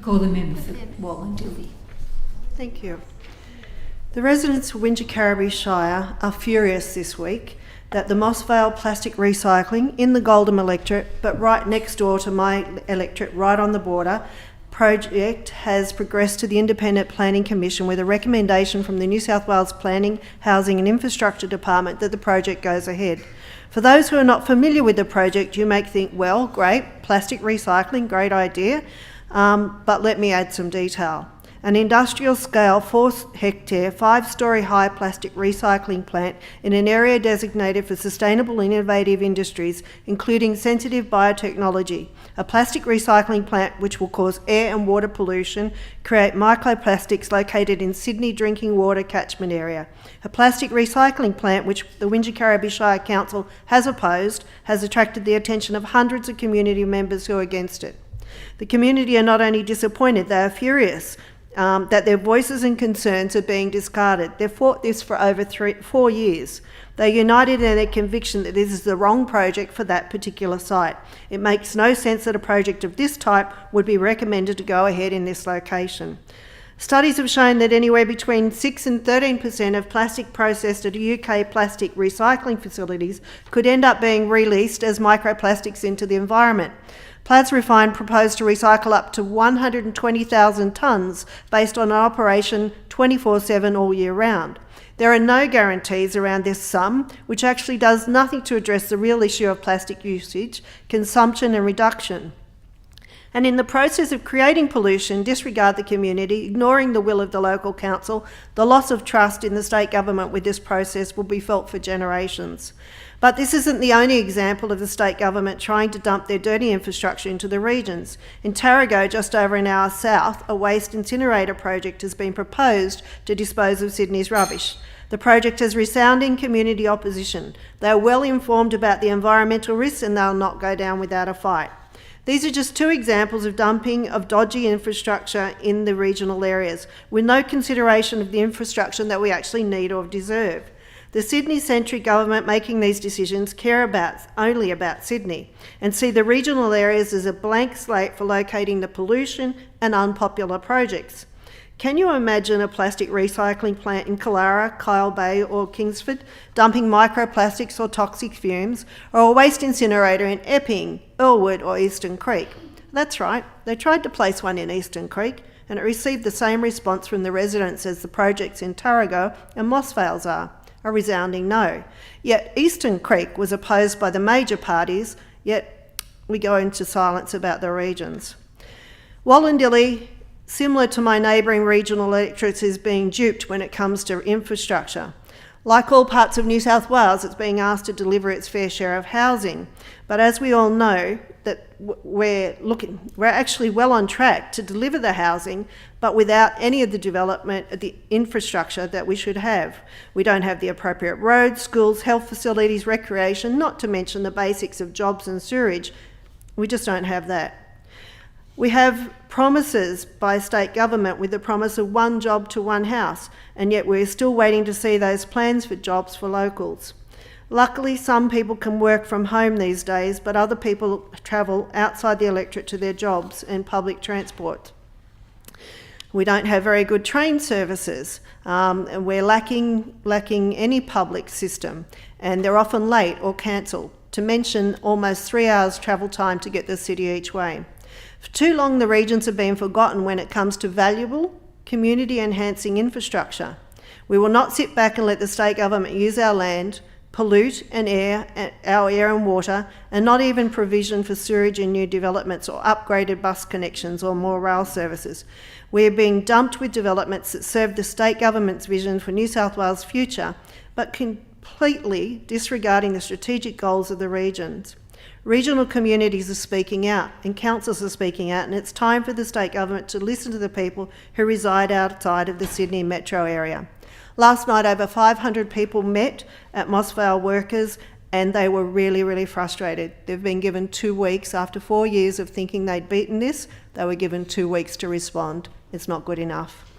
call the member for Wollondilly. Thank you. The residents of Wingecarribee Shire are furious this week that the Moss Vale plastic recycling in the Goulburn electorate, but right next door to my electorate, right on the border, project has progressed to the Independent Planning Commission with a recommendation from the New South Wales Planning, Housing and Infrastructure Department that the project goes ahead. For those who are not familiar with the project, you may think, well, great, plastic recycling, great idea, but let me add some detail. An industrial-scale 4-hectare, 5-storey high plastic recycling plant in an area designated for sustainable innovative industries, including sensitive biotechnology. A plastic recycling plant which will cause air and water pollution, create microplastics located in Sydney drinking water catchment area. A plastic recycling plant which the Wingecarribee Shire Council has opposed has attracted the attention of hundreds of community members who are against it. The community are not only disappointed, they are furious that their voices and concerns are being discarded. They've fought this for over 4 years. They're united in their conviction that this is the wrong project for that particular site. It makes no sense that a project of this type would be recommended to go ahead in this location. Studies have shown that anywhere between 6 and 13% of plastic processed at UK plastic recycling facilities could end up being released as microplastics into the environment. Plads Refine proposed to recycle up to 120,000 tonnes based on an operation 24/7 all year round. There are no guarantees around this sum, which actually does nothing to address the real issue of plastic usage, consumption and reduction. And in the process of creating pollution, disregard the community, ignoring the will of the local council, the loss of trust in the state government with this process will be felt for generations. But this isn't the only example of the state government trying to dump their dirty infrastructure into the regions. In Tarago, just over an hour south, a waste incinerator project has been proposed to dispose of Sydney's rubbish. The project has resounding community opposition. They are well informed about the environmental risks and they'll not go down without a fight. These are just two examples of dumping of dodgy infrastructure in the regional areas, with no consideration of the infrastructure that we actually need or deserve. The Sydney-centric government making these decisions care only about Sydney and see the regional areas as a blank slate for locating the pollution and unpopular projects. Can you imagine a plastic recycling plant in Killara, Kyle Bay or Kingsford dumping microplastics or toxic fumes, or a waste incinerator in Epping, Elwood or Eastern Creek? That's right, they tried to place one in Eastern Creek and it received the same response from the residents as the projects in Tarago and Moss Vale are. A resounding no. Yet Eastern Creek was opposed by the major parties, yet we go into silence about the regions. Wollondilly, similar to my neighbouring regional electorates, is being duped when it comes to infrastructure. Like all parts of New South Wales, it's being asked to deliver its fair share of housing. But as we all know, that we're actually well on track to deliver the housing, but without any of the development of the infrastructure that we should have. We don't have the appropriate roads, schools, health facilities, recreation, not to mention the basics of jobs and sewerage. We just don't have that. We have promises by state government with the promise of one job to one house, and yet we're still waiting to see those plans for jobs for locals. Luckily, some people can work from home these days, but other people travel outside the electorate to their jobs and public transport. We don't have very good train services, and we're lacking any public system, and they're often late or cancelled, to mention almost 3 hours travel time to get to the city each way. For too long, the regions have been forgotten when it comes to valuable, community-enhancing infrastructure. We will not sit back and let the state government use our land, pollute our air and water, and not even provision for sewerage in new developments or upgraded bus connections or more rail services. We are being dumped with developments that serve the state government's vision for New South Wales' future, but completely disregarding the strategic goals of the regions. Regional communities are speaking out and councils are speaking out, and it's time for the state government to listen to the people who reside outside of the Sydney metro area. Last night, over 500 people met at Moss Vale workers, and they were really, really frustrated. They've been given 2 weeks. After 4 years of thinking they'd beaten this, they were given 2 weeks to respond. It's not good enough.